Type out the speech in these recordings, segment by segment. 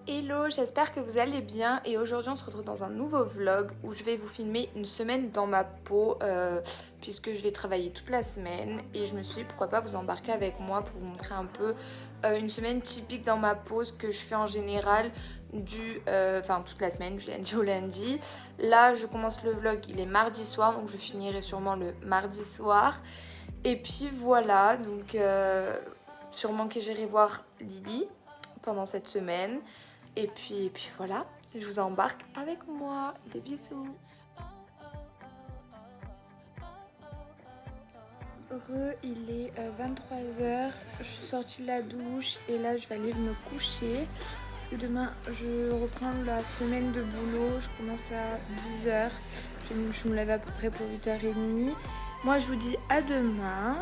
Hello, j'espère que vous allez bien et aujourd'hui on se retrouve dans un nouveau vlog où je vais vous filmer une semaine dans ma peau puisque je vais travailler toute la semaine et je me suis dit pourquoi pas vous embarquer avec moi pour vous montrer un peu une semaine typique dans ma peau, ce que je fais en général toute la semaine, du lundi au lundi. Là je commence le vlog, il est mardi soir donc je finirai sûrement le mardi soir et puis voilà donc sûrement que j'irai voir Lily pendant cette semaine. Et puis voilà, je vous embarque avec moi. Des bisous. Il est 23h, je suis sortie de la douche et là je vais aller me coucher parce que demain je reprends la semaine de boulot, je commence à 10h, je me lève à peu près pour 8h30. Moi je vous dis à demain.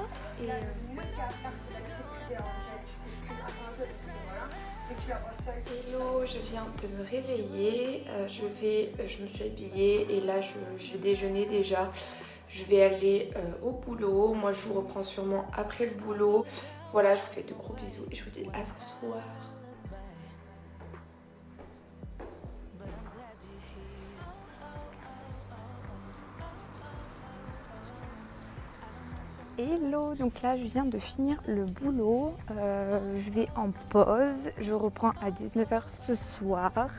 Hello, je viens de me réveiller, je me suis habillée et là j'ai déjeuné déjà. Je vais aller au boulot, moi je vous reprends sûrement après le boulot. Voilà, je vous fais de gros bisous et je vous dis à ce soir. Hello, donc là je viens de finir le boulot, je vais en pause, je reprends à 19h ce soir.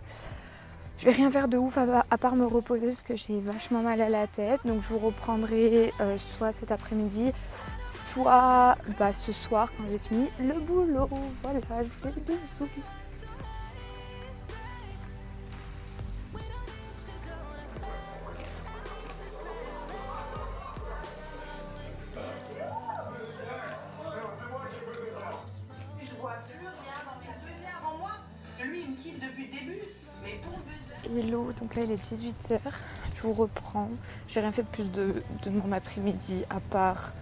Je vais rien faire de ouf à part me reposer parce que j'ai vachement mal à la tête, donc je vous reprendrai soit cet après-midi, soit ce soir quand j'ai fini le boulot. Voilà, je vous fais des bisous. Hello, donc là il est 18h, je vous reprends. J'ai rien fait de plus de mon après-midi à part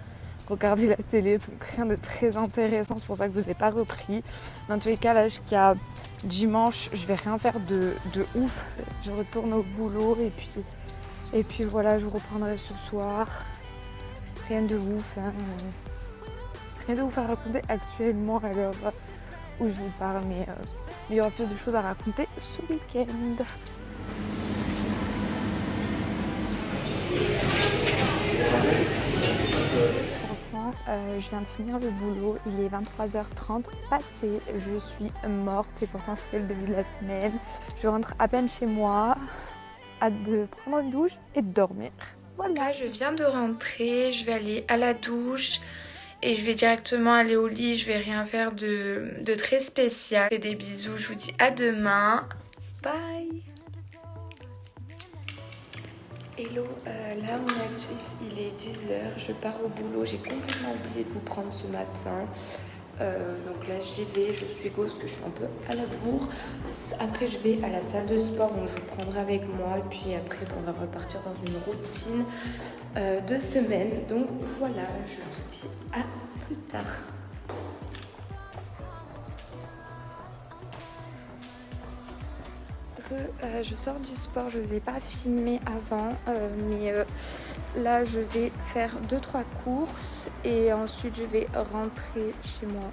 regarder la télé, donc rien de très intéressant, c'est pour ça que je vous ai pas repris. Dans tous les cas, là jusqu'à dimanche, je vais rien faire de ouf. Je retourne au boulot et puis voilà, je vous reprendrai ce soir. Rien de ouf, hein. Rien de ouf à raconter actuellement à l'heure où je vous parle, mais il y aura plus de choses à raconter ce week-end. Je viens de finir le boulot, il est 23h30 passé, je suis morte et pourtant c'était le début de la semaine. Je rentre à peine chez moi, hâte de prendre une douche et de dormir. Voilà. Là je viens de rentrer, je vais aller à la douche et je vais directement aller au lit, je vais rien faire de très spécial. Je fais des bisous, je vous dis à demain, bye. Hello, là il est 10h, je pars au boulot, j'ai complètement oublié de vous prendre ce matin. Donc là j'y vais, je suis ghost, que je suis un peu à la bourre. Après je vais à la salle de sport, donc je vous prendrai avec moi. Et puis après on va repartir dans une routine de semaine. Donc voilà, je vous dis à plus tard. Je sors du sport, je ne vous ai pas filmé avant, mais là je vais faire 2-3 courses et ensuite je vais rentrer chez moi.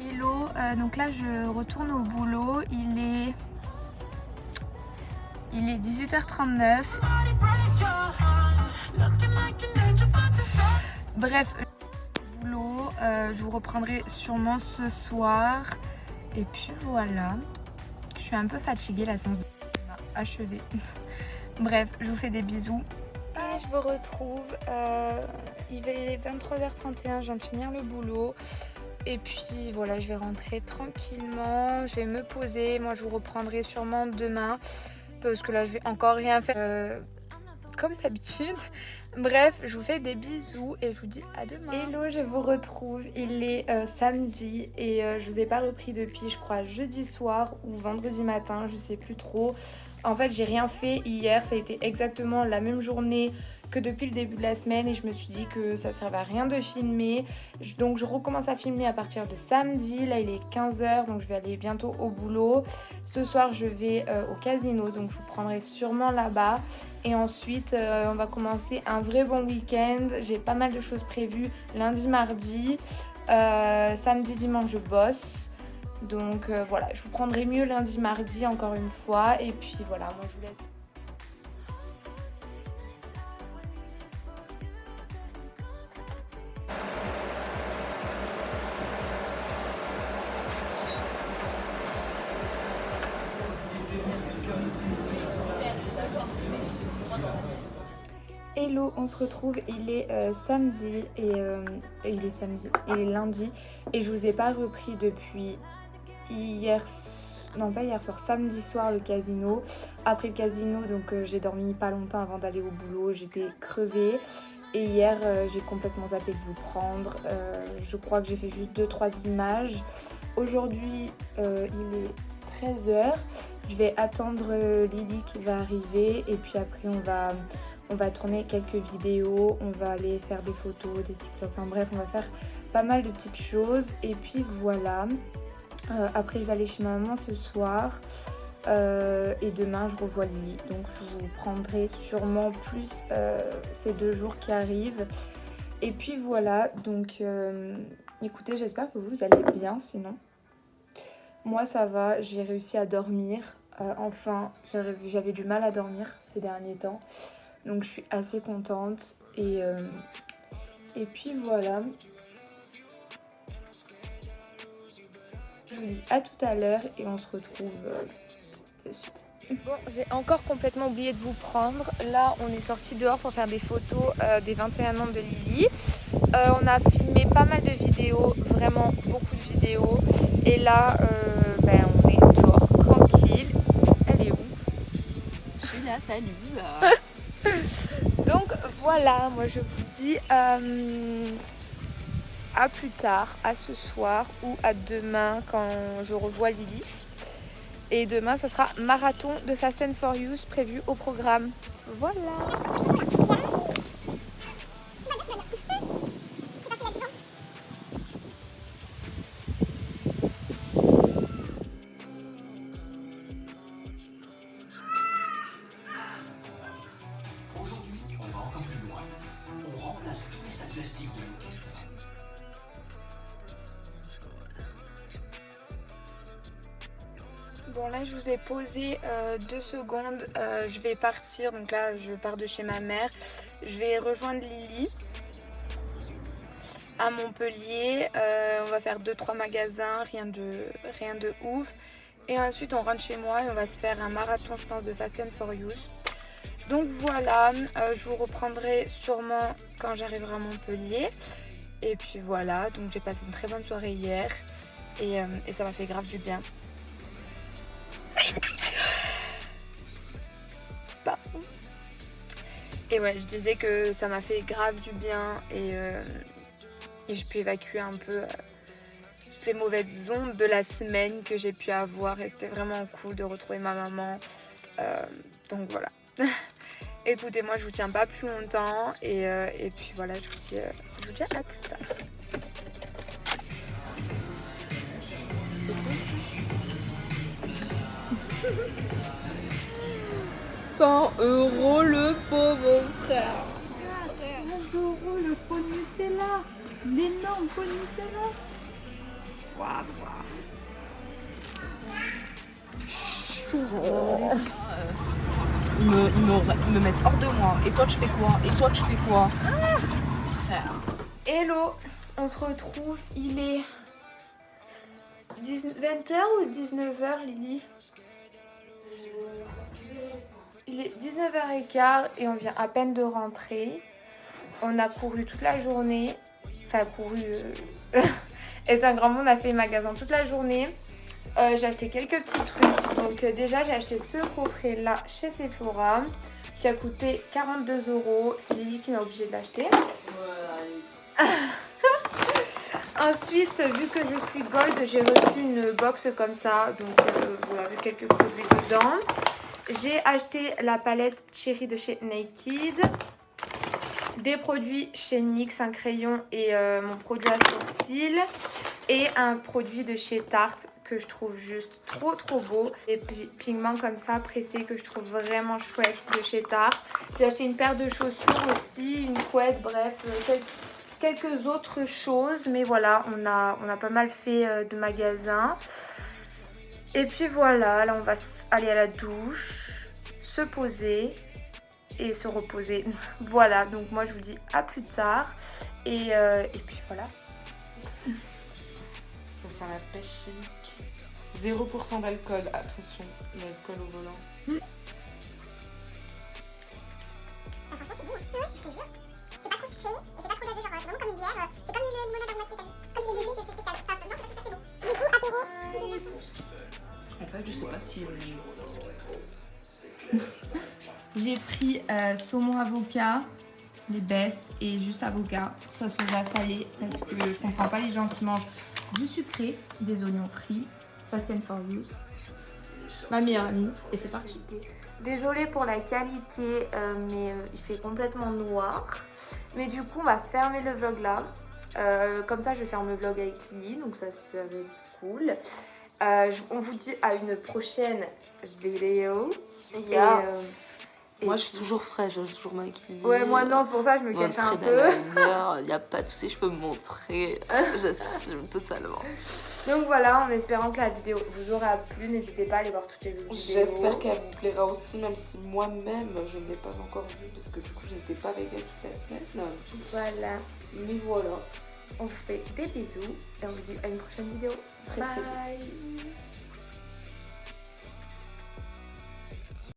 Hello, donc là je retourne au boulot, il est 18h39. Bref, boulot, je vous reprendrai sûrement ce soir et puis voilà. Je suis un peu fatiguée, la séance de achevé. Bref, je vous fais des bisous. Et je vous retrouve. Il est 23h31, je viens de finir le boulot. Et puis voilà, je vais rentrer tranquillement. Je vais me poser. Moi, je vous reprendrai sûrement demain. Parce que là, je vais encore rien faire comme d'habitude. Bref, je vous fais des bisous et je vous dis à demain. Hello, je vous retrouve. Il est samedi et je vous ai pas repris depuis, je crois, jeudi soir ou vendredi matin, je sais plus trop. En fait, j'ai rien fait hier, ça a été exactement la même journée que depuis le début de la semaine et je me suis dit que ça servait à rien de filmer. Donc je recommence à filmer à partir de samedi. Là, il est 15h, donc je vais aller bientôt au boulot. Ce soir, je vais au casino, donc je vous prendrai sûrement là-bas. Et ensuite, on va commencer un vrai bon week-end. J'ai pas mal de choses prévues lundi, mardi. Samedi, dimanche, je bosse. Donc voilà, je vous prendrai mieux lundi, mardi encore une fois. Et puis voilà, moi je vous laisse. Hello, on se retrouve, il est samedi et il est lundi et je vous ai pas repris depuis samedi soir le casino. Après le casino, donc j'ai dormi pas longtemps avant d'aller au boulot, j'étais crevée et hier j'ai complètement zappé de vous prendre. Je crois que j'ai fait juste 2-3 images. Aujourd'hui il est 13h, je vais attendre Lily qui va arriver et puis après on va tourner quelques vidéos, on va aller faire des photos, des TikTok, enfin bref, on va faire pas mal de petites choses. Et puis voilà, après je vais aller chez ma maman ce soir et demain je revois Lily. Donc je vous prendrai sûrement plus ces 2 jours qui arrivent. Et puis voilà, donc écoutez, j'espère que vous allez bien sinon. Moi ça va, j'ai réussi à dormir. Enfin, j'avais du mal à dormir ces derniers temps. Donc je suis assez contente et puis voilà. Je vous dis à tout à l'heure et on se retrouve de suite. Bon, j'ai encore complètement oublié de vous prendre. Là, on est sorti dehors pour faire des photos des 21 ans de Lily. On a filmé pas mal de vidéos, vraiment beaucoup de vidéos. Et là, on est dehors, tranquille. Elle est où? Je suis là, salut. Donc voilà, moi je vous dis à plus tard, à ce soir ou à demain quand je revois Lily. Et demain, ça sera marathon de Fast and Furious prévu au programme. Voilà. Aujourd'hui, on va encore plus loin. On remplace tous les sacs plastiques de nos caisses. Bon là je vous ai posé 2 secondes, je vais partir, donc là je pars de chez ma mère, je vais rejoindre Lily à Montpellier, on va faire 2-3 magasins, rien de ouf, et ensuite on rentre chez moi et on va se faire un marathon je pense de Fast and Furious. Donc voilà, je vous reprendrai sûrement quand j'arriverai à Montpellier, et puis voilà, donc j'ai passé une très bonne soirée hier et ça m'a fait grave du bien. Et ouais, je disais que ça m'a fait grave du bien et j'ai pu évacuer un peu toutes les mauvaises ondes de la semaine que j'ai pu avoir et c'était vraiment cool de retrouver ma maman. Donc voilà. Écoutez, moi je vous tiens pas plus longtemps et puis voilà, je vous dis à plus tard. 100 € le pauvre frère. 11 € le pot de Nutella. L'énorme pot de Nutella. Ils me mettent hors de moi. Et toi tu fais quoi? Et toi tu fais quoi? Hello, on se retrouve, il est 20h ou 19h Lily? Il est 19h15 et on vient à peine de rentrer. On a couru toute la journée. Enfin couru est un grand mot, on a fait magasin toute la journée. J'ai acheté quelques petits trucs. Donc déjà j'ai acheté ce coffret là chez Sephora qui a coûté 42 €. C'est Lily qui m'a obligée de l'acheter. Ensuite, vu que je suis gold, j'ai reçu une box comme ça. Donc voilà, avec quelques produits dedans. J'ai acheté la palette Cherry de chez Naked. Des produits chez NYX, un crayon et mon produit à sourcils. Et un produit de chez Tarte que je trouve juste trop beau. Des pigments comme ça pressés que je trouve vraiment chouettes de chez Tarte. J'ai acheté une paire de chaussures aussi, une couette, bref, quelques autres choses. Mais voilà, on a pas mal fait de magasins. Et puis voilà, là on va aller à la douche, se poser et se reposer. Voilà, donc moi je vous dis à plus tard. Et puis voilà. Ça sent la pêche chimique. 0% d'alcool, attention, l'alcool au volant. Franchement, c'est bon, hein. Je te jure. C'est pas trop sucré et c'est pas trop gazeux, genre c'est vraiment comme une bière. C'est comme une limonade aromatique, t'as vu. Comme si c'est spécial. Enfin, non, ça c'est bon. Du coup, apéro. En fait, je sais pas si... J'ai pris saumon avocat, les best, et juste avocat, sauce soja salée, parce que je comprends pas les gens qui mangent du sucré, des oignons frits, fast and furious. Ma meilleure amie, et c'est parti. Désolée pour la qualité, mais il fait complètement noir. Mais du coup, on va fermer le vlog là. Comme ça, je ferme le vlog avec Lily, donc ça va être cool. On vous dit à une prochaine vidéo. Yes. Et Moi, je suis toujours fraîche, je suis toujours maquillée. Ouais, moi non, c'est pour ça que je me cache un peu. Il n'y a pas de souci, je peux me montrer. J'assume totalement. Donc voilà, en espérant que la vidéo vous aura plu, n'hésitez pas à aller voir toutes les autres vidéos. J'espère qu'elle vous plaira aussi, même si moi-même, je ne l'ai pas encore vue, parce que du coup, je n'étais pas avec elle toute la semaine. Voilà, Mais voilà. on vous fait des bisous et on vous dit à une prochaine vidéo. Très très vite. Bye.